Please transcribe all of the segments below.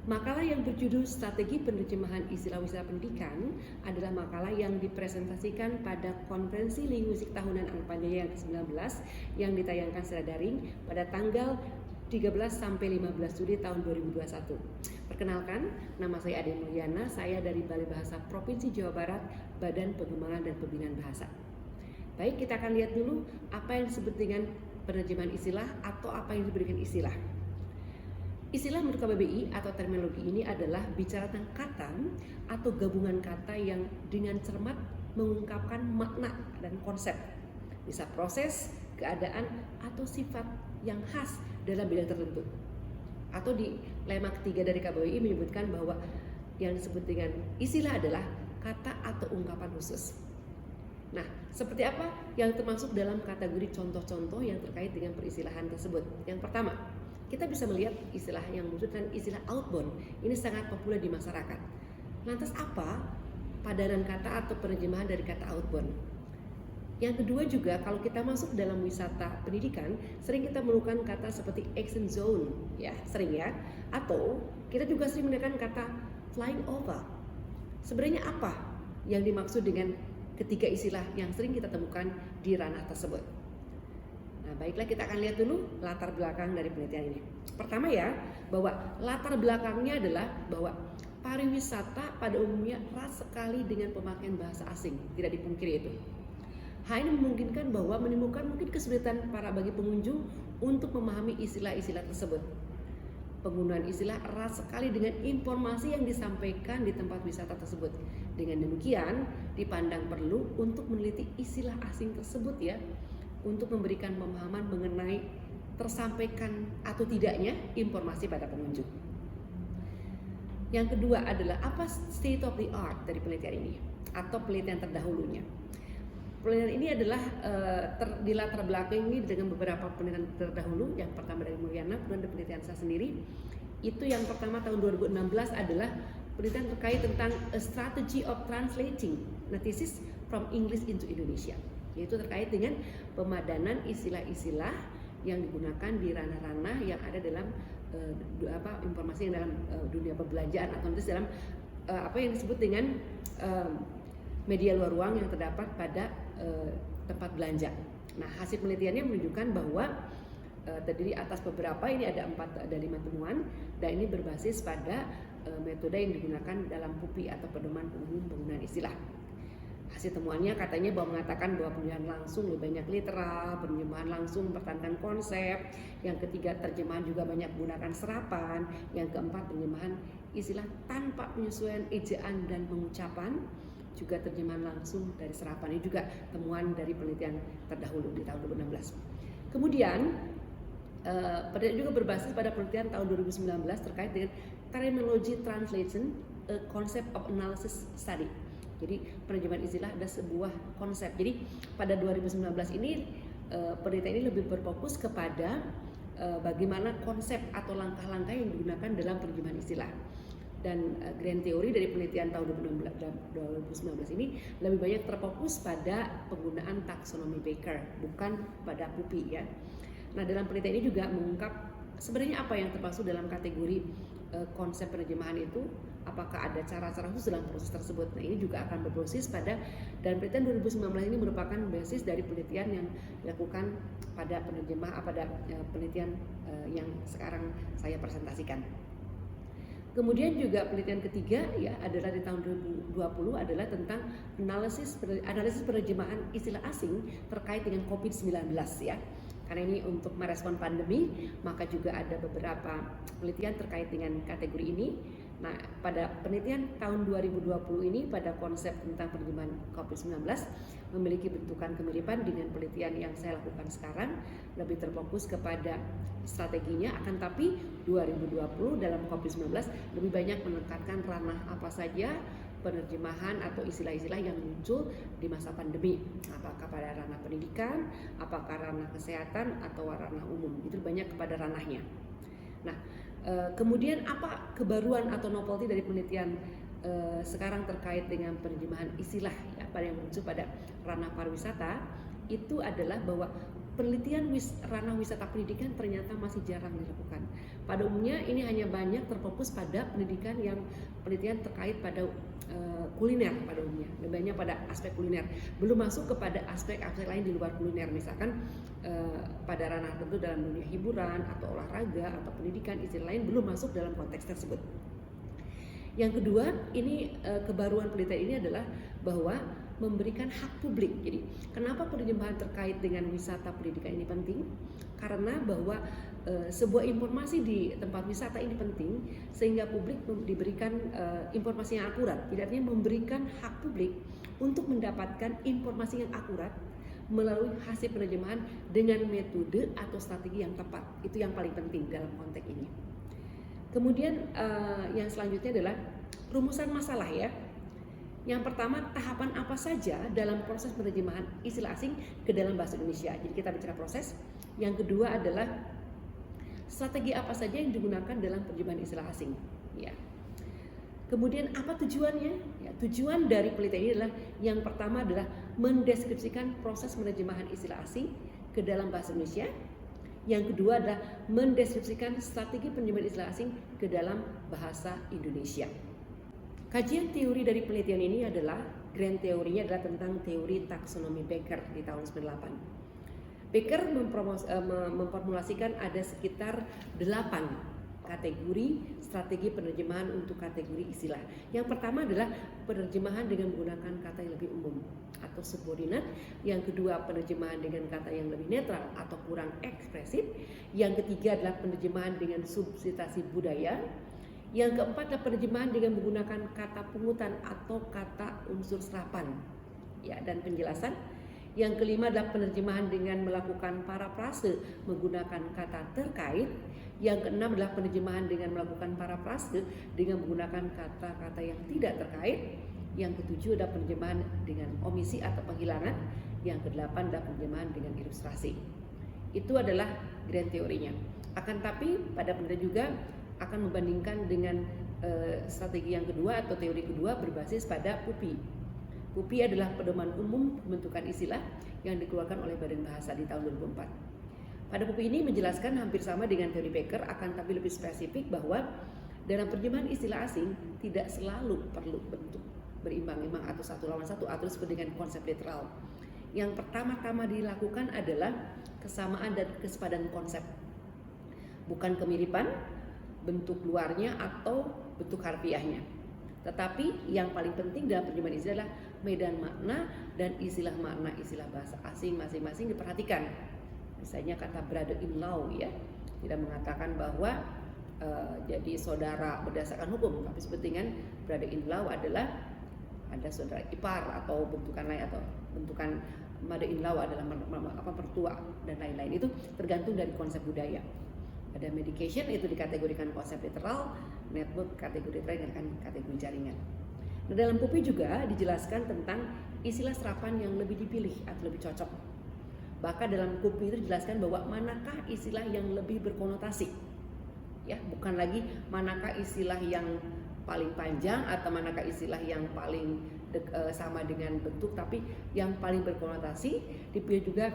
Makalah yang berjudul Strategi Penerjemahan Istilah Wisata Pendidikan adalah makalah yang dipresentasikan pada Konferensi Linguistik Tahunan Angkatan Jaya yang ke-19 yang ditayangkan secara daring pada tanggal 13 sampai 15 Juli tahun 2021. Perkenalkan, nama saya Ade Mulyana, saya dari Balai Bahasa Provinsi Jawa Barat, Badan Pengembangan dan Pembinaan Bahasa. Baik, kita akan lihat dulu apa yang disebut dengan penerjemahan istilah atau apa yang disebut dengan istilah. Istilah menurut KBBI atau terminologi ini adalah bicara tentang kata atau gabungan kata yang dengan cermat mengungkapkan makna dan konsep, bisa proses, keadaan, atau sifat yang khas dalam bidang tertentu. Atau di lema ketiga dari KBBI menyebutkan bahwa yang disebut dengan istilah adalah kata atau ungkapan khusus. Nah, seperti apa yang termasuk dalam kategori contoh-contoh yang terkait dengan peristilahan tersebut? Yang pertama, kita bisa melihat istilah yang muncul dan istilah outbound. Ini sangat populer di masyarakat. Lantas apa padanan kata atau penerjemahan dari kata outbound? Yang kedua juga, kalau kita masuk dalam wisata pendidikan, sering kita menemukan kata seperti action zone, ya sering ya. Atau kita juga sering menggunakan kata flying over. Sebenarnya apa yang dimaksud dengan ketiga istilah yang sering kita temukan di ranah tersebut? Nah, baiklah, kita akan lihat dulu latar belakang dari penelitian ini. Pertama ya, bahwa latar belakangnya adalah bahwa pariwisata pada umumnya erat sekali dengan pemakaian bahasa asing, tidak dipungkiri itu. Hal ini memungkinkan bahwa menimbulkan mungkin kesulitan bagi pengunjung untuk memahami istilah-istilah tersebut. Penggunaan istilah erat sekali dengan informasi yang disampaikan di tempat wisata tersebut. Dengan demikian, dipandang perlu untuk meneliti istilah asing tersebut ya, untuk memberikan pemahaman mengenai tersampaikan atau tidaknya informasi pada pengunjung. Yang kedua adalah apa state of the art dari penelitian ini atau penelitian terdahulunya. Penelitian ini adalah di latar belakangi dengan beberapa penelitian terdahulu. Yang pertama dari Mulyana, kemudian penelitian saya sendiri. Itu yang pertama tahun 2016 adalah penelitian terkait tentang a strategy of translating notices from English into Indonesia. Yaitu terkait dengan pemadanan istilah-istilah yang digunakan di ranah-ranah yang ada dalam informasi yang dalam dunia perbelanjaan atau dalam apa yang disebut dengan media luar ruang yang terdapat pada tempat belanja. Nah, hasil penelitiannya menunjukkan bahwa terdiri atas beberapa, ini ada 4 dari 5 temuan, dan ini berbasis pada metode yang digunakan dalam PUPI atau pedoman umum penggunaan istilah. Hasil temuannya katanya bahwa mengatakan bahwa penerjemahan langsung lebih banyak literal, penerjemahan langsung mempertahankan konsep, yang ketiga terjemahan juga banyak menggunakan serapan, yang keempat penerjemahan istilah tanpa penyesuaian ejaan dan pengucapan, juga terjemahan langsung dari serapan. Ini juga temuan dari penelitian terdahulu di tahun 2016. Kemudian penelitian juga berbasis pada penelitian tahun 2019 terkait dengan terminology translation, a concept of analysis study. Jadi penerjemahan istilah ada sebuah konsep. Jadi pada 2019 ini penelitian ini lebih berfokus kepada bagaimana konsep atau langkah-langkah yang digunakan dalam penerjemahan istilah. Dan grand teori dari penelitian tahun 2019 ini lebih banyak terfokus pada penggunaan taksonomi Baker, bukan pada PUPI ya. Nah, dalam penelitian ini juga mengungkap sebenarnya apa yang termasuk dalam kategori konsep penerjemahan itu, apakah ada cara-cara khusus dalam proses tersebut. Nah, ini juga akan berbasis pada, dan penelitian 2019 ini merupakan basis dari penelitian yang dilakukan pada penelitian yang sekarang saya presentasikan. Kemudian juga penelitian ketiga ya adalah di tahun 2020 adalah tentang analisis penerjemahan istilah asing terkait dengan COVID-19 ya. Karena ini untuk merespon pandemi, maka juga ada beberapa penelitian terkait dengan kategori ini. Nah, pada penelitian tahun 2020 ini pada konsep tentang penerjemahan COVID-19 memiliki bentukan kemiripan dengan penelitian yang saya lakukan sekarang, lebih terfokus kepada strateginya, akan tapi 2020 dalam COVID-19 lebih banyak menekatkan ranah apa saja penerjemahan atau istilah-istilah yang muncul di masa pandemi, apakah pada ranah pendidikan, apakah ranah kesehatan, atau ranah umum. Itu banyak kepada ranahnya. Nah, kemudian apa kebaruan atau novelty dari penelitian sekarang terkait dengan penerjemahan istilah ya, pada yang muncul pada ranah pariwisata, itu adalah bahwa penelitian ranah wisata pendidikan ternyata masih jarang dilakukan. Pada umumnya ini hanya banyak terfokus pada penelitian terkait pada kuliner pada umumnya, lebih banyak pada aspek kuliner, belum masuk kepada aspek-aspek lain di luar kuliner, misalkan pada ranah tertentu dalam dunia hiburan atau olahraga atau pendidikan, istilah lain belum masuk dalam konteks tersebut. Yang kedua, ini kebaruan penelitian ini adalah bahwa memberikan hak publik. Jadi, kenapa penerjemahan terkait dengan wisata pendidikan ini penting? Karena bahwa sebuah informasi di tempat wisata ini penting sehingga publik diberikan informasi yang akurat. Jadi artinya memberikan hak publik untuk mendapatkan informasi yang akurat melalui hasil penerjemahan dengan metode atau strategi yang tepat. Itu yang paling penting dalam konteks ini. Kemudian yang selanjutnya adalah rumusan masalah ya. Yang pertama, tahapan apa saja dalam proses penerjemahan istilah asing ke dalam bahasa Indonesia. Jadi kita bicara proses. Yang kedua adalah strategi apa saja yang digunakan dalam penerjemahan istilah asing. Ya. Kemudian apa tujuannya? Ya, tujuan dari penelitian ini adalah yang pertama adalah mendeskripsikan proses penerjemahan istilah asing ke dalam bahasa Indonesia. Yang kedua adalah mendeskripsikan strategi penerjemahan istilah asing ke dalam bahasa Indonesia. Kajian teori dari penelitian ini adalah grand teorinya adalah tentang teori taksonomi Becker di tahun 98. Becker memformulasikan ada sekitar 8 kategori strategi penerjemahan untuk kategori istilah. Yang pertama adalah penerjemahan dengan menggunakan kata yang lebih umum atau subordinat. Yang kedua, penerjemahan dengan kata yang lebih netral atau kurang ekspresif. Yang ketiga adalah penerjemahan dengan substitusi budaya. Yang keempat adalah penerjemahan dengan menggunakan kata pungutan atau kata unsur serapan ya, dan penjelasan. Yang kelima adalah penerjemahan dengan melakukan parafrase menggunakan kata terkait. Yang keenam adalah penerjemahan dengan melakukan parafrase dengan menggunakan kata-kata yang tidak terkait. Yang ketujuh adalah penerjemahan dengan omisi atau penghilangan. Yang kedelapan adalah penerjemahan dengan ilustrasi. Itu adalah grand teorinya. Akan tapi pada penelitian juga akan membandingkan dengan strategi yang kedua atau teori kedua berbasis pada PUPI. PUPI adalah pedoman umum pembentukan istilah yang dikeluarkan oleh Badan Bahasa di tahun 2004. Pada PUPI ini menjelaskan hampir sama dengan teori Becker, akan tapi lebih spesifik bahwa dalam penerjemahan istilah asing tidak selalu perlu bentuk berimbang-imbang atau satu lawan satu atau disebut dengan konsep literal. Yang pertama-tama dilakukan adalah kesamaan dan kesepadan konsep, bukan kemiripan bentuk luarnya atau bentuk harfiahnya. Tetapi yang paling penting dalam penerjemahan istilah adalah medan makna dan istilah makna istilah bahasa asing masing-masing diperhatikan. Misalnya kata brother-in-law ya, tidak mengatakan bahwa jadi saudara berdasarkan hukum, tapi sebut dengan brother-in-law adalah ada saudara ipar atau bentukan lain, atau bentukan mother-in-law adalah mertua dan lain-lain. Itu tergantung dari konsep budaya. Ada medication itu dikategorikan konsep literal, network kategori literal dan kategori jaringan. Nah, dalam PUPI juga dijelaskan tentang istilah serapan yang lebih dipilih atau lebih cocok. Bahkan dalam PUPI itu dijelaskan bahwa manakah istilah yang lebih berkonotasi. Ya, bukan lagi manakah istilah yang paling panjang atau manakah istilah yang paling sama dengan bentuk, tapi yang paling berkonotasi dipilih juga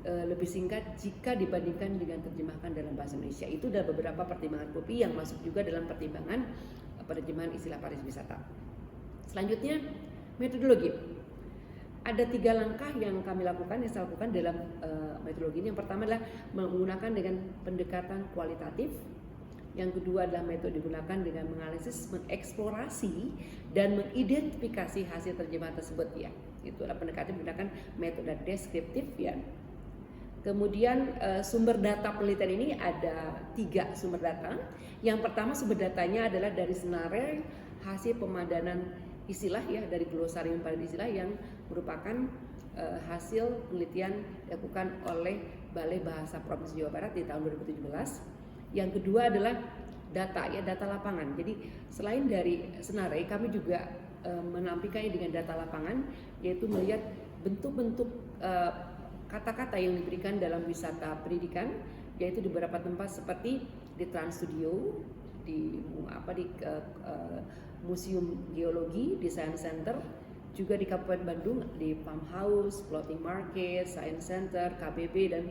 lebih singkat jika dibandingkan dengan terjemahkan dalam bahasa Indonesia. Itu ada beberapa pertimbangan PUPI yang masuk juga dalam pertimbangan penerjemahan istilah pariwisata. Selanjutnya, metodologi. Ada 3 langkah yang kami lakukan, yang saya lakukan dalam metodologi ini. Yang pertama adalah menggunakan dengan pendekatan kualitatif. Yang kedua adalah metode digunakan dengan menganalisis, mengeksplorasi, dan mengidentifikasi hasil terjemahan tersebut ya. Itu adalah pendekatan menggunakan metode deskriptif ya. Kemudian sumber data penelitian ini ada 3 sumber data. Yang pertama sumber datanya adalah dari senarai hasil pemadanan istilah ya, dari glosarium pemadanan istilah yang merupakan hasil penelitian dilakukan oleh Balai Bahasa Provinsi Jawa Barat di tahun 2017. Yang kedua adalah data ya, data lapangan. Jadi selain dari senarai, kami juga menampilkannya dengan data lapangan, yaitu melihat bentuk-bentuk kata-kata yang diberikan dalam wisata pendidikan, yaitu di beberapa tempat seperti di Trans Studio, di Museum Geologi, di Science Center, juga di Kabupaten Bandung di Farmhouse, Floating Market, Science Center, KBB dan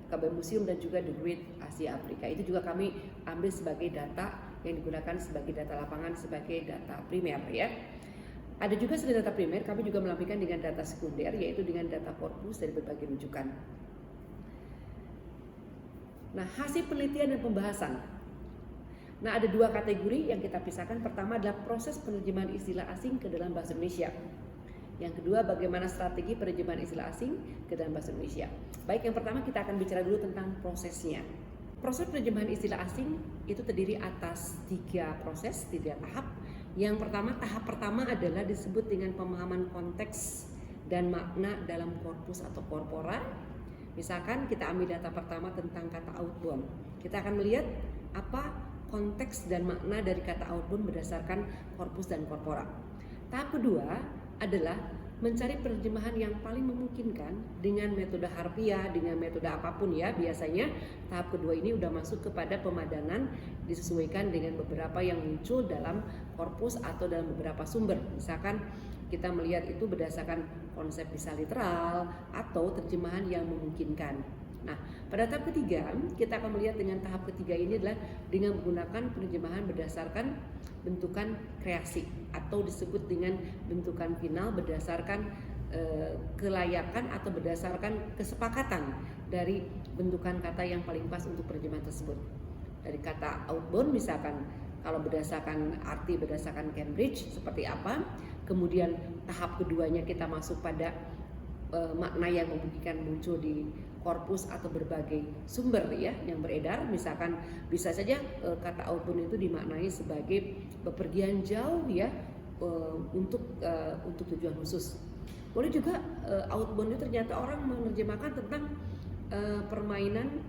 KB Museum dan juga The Great Asia Afrika. Itu juga kami ambil sebagai data yang digunakan sebagai data lapangan, sebagai data primer ya. Ada juga selain data primer, kami juga melampirkan dengan data sekunder, yaitu dengan data korpus dari berbagai rujukan. Nah, hasil penelitian dan pembahasan. Nah, ada dua kategori yang kita pisahkan. Pertama adalah proses penerjemahan istilah asing ke dalam bahasa Indonesia. Yang kedua, bagaimana strategi penerjemahan istilah asing ke dalam bahasa Indonesia. Baik, yang pertama kita akan bicara dulu tentang prosesnya. Proses penerjemahan istilah asing itu terdiri atas 3 proses, 3 tahap. Yang pertama, tahap pertama adalah disebut dengan pemahaman konteks dan makna dalam korpus atau korpora. Misalkan kita ambil data pertama tentang kata outbound. Kita akan melihat apa konteks dan makna dari kata outbound berdasarkan korpus dan korpora. Tahap kedua adalah mencari penerjemahan yang paling memungkinkan dengan metode harfiah, dengan metode apapun ya. Biasanya tahap kedua ini udah masuk kepada pemadanan disesuaikan dengan beberapa yang muncul dalam korpus atau dalam beberapa sumber. Misalkan kita melihat itu berdasarkan konsep bisa literal atau terjemahan yang memungkinkan. Nah, pada tahap ketiga kita akan melihat dengan tahap ketiga ini adalah dengan menggunakan penerjemahan berdasarkan bentukan kreasi atau disebut dengan bentukan final berdasarkan kelayakan atau berdasarkan kesepakatan dari bentukan kata yang paling pas untuk penerjemahan tersebut. Dari kata outbound misalkan kalau berdasarkan arti berdasarkan Cambridge seperti apa, kemudian tahap keduanya kita masuk pada makna yang memungkinkan muncul di korpus atau berbagai sumber ya yang beredar. Misalkan bisa saja kata outbound itu dimaknai sebagai bepergian jauh ya untuk tujuan khusus. Boleh juga outbound itu ternyata orang menerjemahkan tentang permainan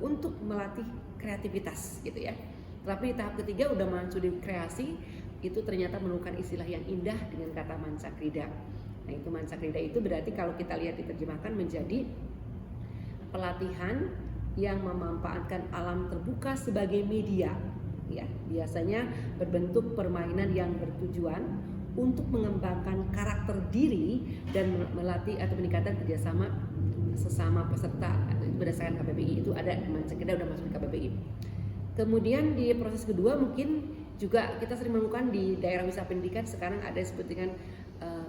untuk melatih kreativitas gitu ya. Tapi tahap ketiga udah masuk di kreasi, itu ternyata menemukan istilah yang indah dengan kata mancakrida. Nah, itu mancakrida itu berarti kalau kita lihat diterjemahkan menjadi pelatihan yang memanfaatkan alam terbuka sebagai media ya, biasanya berbentuk permainan yang bertujuan untuk mengembangkan karakter diri dan melatih atau meningkatkan kerjasama sesama peserta berdasarkan KBBI. Itu ada mancakrida udah masuk di KBBI. Kemudian di proses kedua mungkin juga kita sering menemukan di daerah wisata pendidikan sekarang ada disebut dengan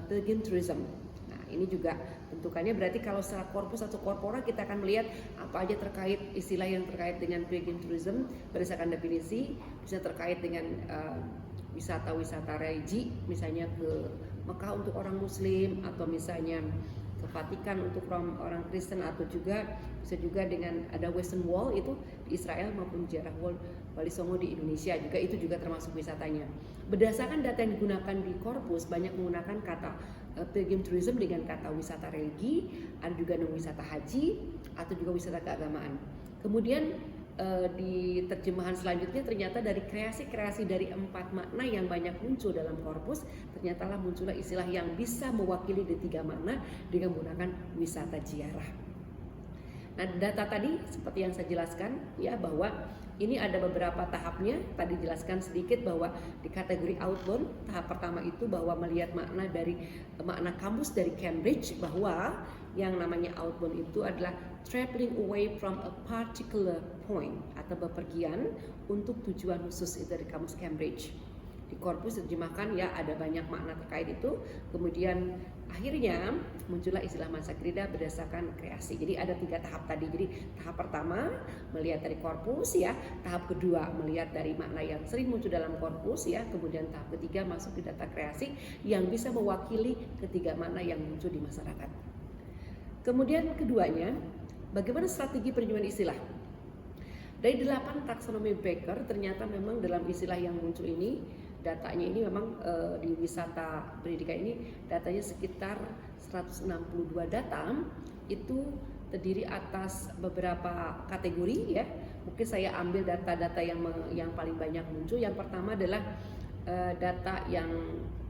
Pilgrim Tourism. Nah, ini juga bentukannya berarti kalau secara korpus atau korpora kita akan melihat apa aja terkait istilah yang terkait dengan Pilgrim Tourism berdasarkan definisi, bisa terkait dengan wisata-wisata religi misalnya ke Mekah untuk orang Muslim atau misalnya ke Vatikan untuk orang Kristen atau juga bisa juga dengan ada Western Wall itu di Israel maupun Ziarah Wali Songo di Indonesia juga itu juga termasuk wisatanya. Berdasarkan data yang digunakan di korpus banyak menggunakan kata pilgrim tourism dengan kata wisata religi, ada juga wisata haji atau juga wisata keagamaan. Kemudian di terjemahan selanjutnya ternyata dari kreasi-kreasi dari 4 makna yang banyak muncul dalam korpus ternyata muncullah istilah yang bisa mewakili di 3 makna dengan menggunakan wisata ziarah. Nah, data tadi seperti yang saya jelaskan ya bahwa ini ada beberapa tahapnya. Tadi jelaskan sedikit bahwa di kategori outbound tahap pertama itu bahwa melihat makna dari makna kamus dari Cambridge bahwa yang namanya outbound itu adalah traveling away from a particular point atau bepergian untuk tujuan khusus, itu dari kamus Cambridge. Di korpus diterjemahkan ya ada banyak makna terkait itu. Kemudian akhirnya muncullah istilah mancakrida berdasarkan kreasi. Jadi ada 3 tahap tadi. Jadi tahap pertama melihat dari korpus ya, tahap kedua melihat dari makna yang sering muncul dalam korpus ya, kemudian tahap ketiga masuk di data kreasi yang bisa mewakili ketiga makna yang muncul di masyarakat. Kemudian keduanya, bagaimana strategi penerjemahan istilah? Dari 8 taksonomi Becker ternyata memang dalam istilah yang muncul ini datanya ini memang di wisata pendidikan ini datanya sekitar 162 data itu terdiri atas beberapa kategori ya. Mungkin saya ambil data-data yang paling banyak muncul. Yang pertama adalah data yang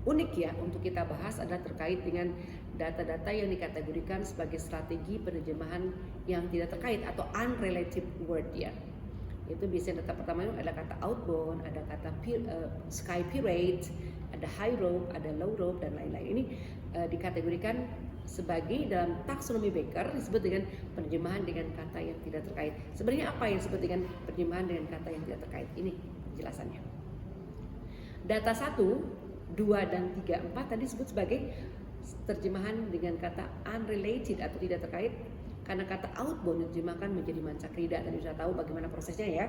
unik ya untuk kita bahas adalah terkait dengan data-data yang dikategorikan sebagai strategi penerjemahan yang tidak terkait atau unrelated word ya. Itu biasanya data pertama ada kata outbound, ada kata sky pirate, ada high rope, ada low rope dan lain-lain. Ini dikategorikan sebagai dalam taksonomi Becker disebut dengan penerjemahan dengan kata yang tidak terkait. Sebenarnya apa yang disebut dengan penerjemahan dengan kata yang tidak terkait? Ini penjelasannya. Data 1, 2, dan 3, 4 tadi disebut sebagai terjemahan dengan kata unrelated atau tidak terkait, karena kata outbound diterjemahkan menjadi mancakrida. Tadi sudah tahu bagaimana prosesnya ya.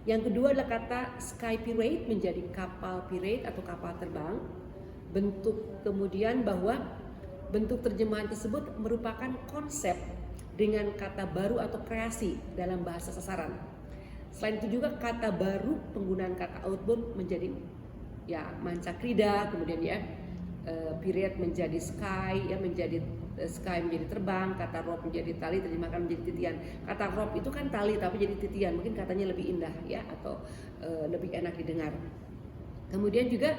Yang kedua adalah kata sky pirate menjadi kapal pirate atau kapal terbang. Bentuk kemudian bahwa bentuk terjemahan tersebut merupakan konsep dengan kata baru atau kreasi dalam bahasa sasaran. Selain itu juga kata baru penggunaan kata outbound menjadi ya mancakrida, kemudian ya pirate menjadi sky, ya menjadi sky menjadi terbang, kata rope menjadi tali terjemahkan menjadi titian. Kata rope itu kan tali tapi jadi titian, mungkin katanya lebih indah ya atau lebih enak didengar. Kemudian juga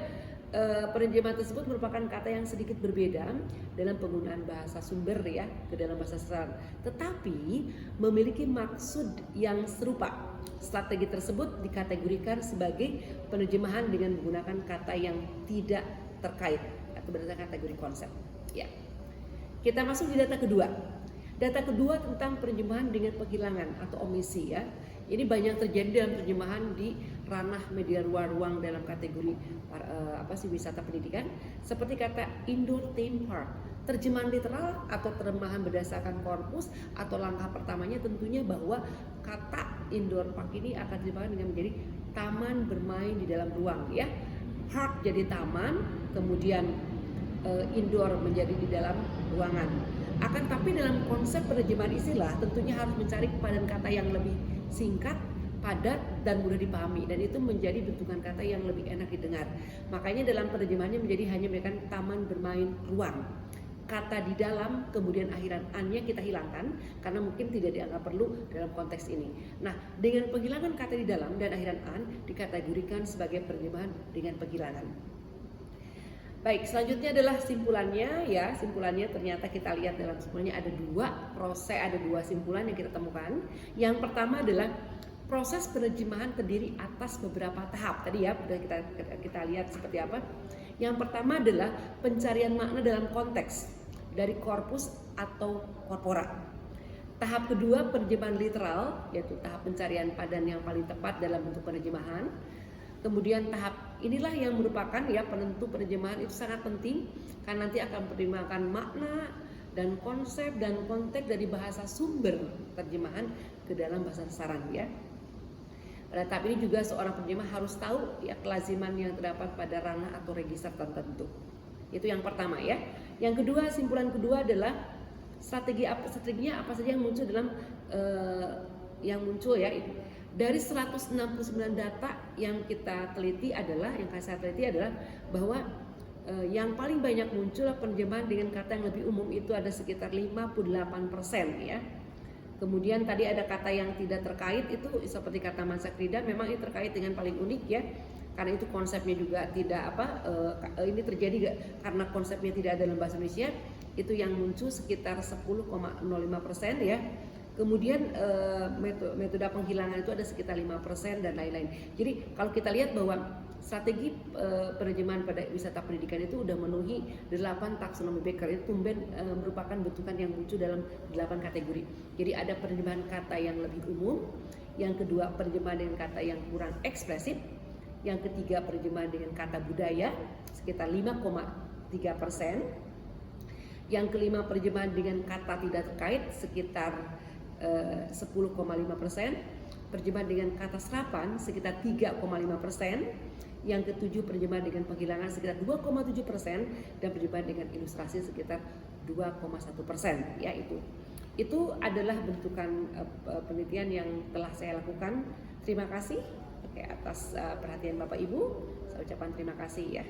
penerjemahan tersebut merupakan kata yang sedikit berbeda dalam penggunaan bahasa sumber ya ke dalam bahasa sasaran, tetapi memiliki maksud yang serupa. Strategi tersebut dikategorikan sebagai penerjemahan dengan menggunakan kata yang tidak terkait atau berdasarkan kategori konsep. Ya. Kita masuk di data kedua. Data kedua tentang penerjemahan dengan penghilangan atau omisi ya. Ini banyak terjadi dalam terjemahan di ranah media ruang dalam kategori wisata pendidikan, seperti kata indoor theme park. Terjemahan literal atau terjemahan berdasarkan korpus atau langkah pertamanya tentunya bahwa kata indoor park ini akan diterjemahkan dengan menjadi taman bermain di dalam ruang ya. Park jadi taman, kemudian indoor menjadi di dalam ruangan. Akan tapi dalam konsep penerjemahan istilah tentunya harus mencari kepadan kata yang lebih singkat, padat, dan mudah dipahami, dan itu menjadi bentukan kata yang lebih enak didengar. Makanya dalam penerjemahannya menjadi hanya memberikan taman bermain ruang. Kata di dalam kemudian akhiran an-nya kita hilangkan karena mungkin tidak dianggap perlu dalam konteks ini. Nah, dengan penghilangan kata di dalam dan akhiran an dikategorikan sebagai penerjemahan dengan penghilangan. Baik, selanjutnya adalah simpulannya ya. Simpulannya ternyata kita lihat dalam simpulannya ada dua simpulan yang kita temukan. Yang pertama adalah proses penerjemahan terdiri atas beberapa tahap. Tadi ya sudah kita lihat seperti apa. Yang pertama adalah pencarian makna dalam konteks dari korpus atau korpora. Tahap kedua penerjemahan literal, yaitu tahap pencarian padan yang paling tepat dalam bentuk penerjemahan. Kemudian tahap inilah yang merupakan ya penentu penerjemahan, itu sangat penting karena nanti akan menerjemahkan makna dan konsep dan konteks dari bahasa sumber terjemahan ke dalam bahasa sasaran ya. Pada tahap ini juga seorang penerjemah harus tahu ya kelaziman yang terdapat pada ranah atau register tertentu. Itu yang pertama ya. Yang kedua, simpulan kedua adalah strateginya apa saja yang muncul dalam dari 169 data yang kita teliti adalah bahwa yang paling banyak muncul penerjemahan dengan kata yang lebih umum itu ada sekitar 58% ya. Kemudian tadi ada kata yang tidak terkait, itu seperti kata mancakrida, memang ini terkait dengan paling unik ya. Karena itu konsepnya juga tidak ini terjadi karena konsepnya tidak ada dalam bahasa Indonesia, itu yang muncul sekitar 10,05% ya. Kemudian metode penghilangan itu ada sekitar 5% dan lain-lain. Jadi kalau kita lihat bahwa strategi penerjemahan pada wisata pendidikan itu sudah memenuhi 8 taksonomi Becker, itu tumben merupakan bentukan yang muncul dalam 8 kategori. Jadi ada penerjemahan kata yang lebih umum, yang kedua penerjemahan dengan kata yang kurang ekspresif, yang ketiga penerjemahan dengan kata budaya sekitar 5,3%, yang kelima penerjemahan dengan kata tidak terkait sekitar 10,5%, terjemahan dengan kata serapan sekitar 3,5%, yang ketujuh penerjemahan dengan penghilangan sekitar 2,7%, dan penerjemahan dengan ilustrasi sekitar 2,1% ya. Itu adalah bentukan penelitian yang telah saya lakukan. Terima kasih atas perhatian Bapak Ibu. Saya ucapkan terima kasih ya.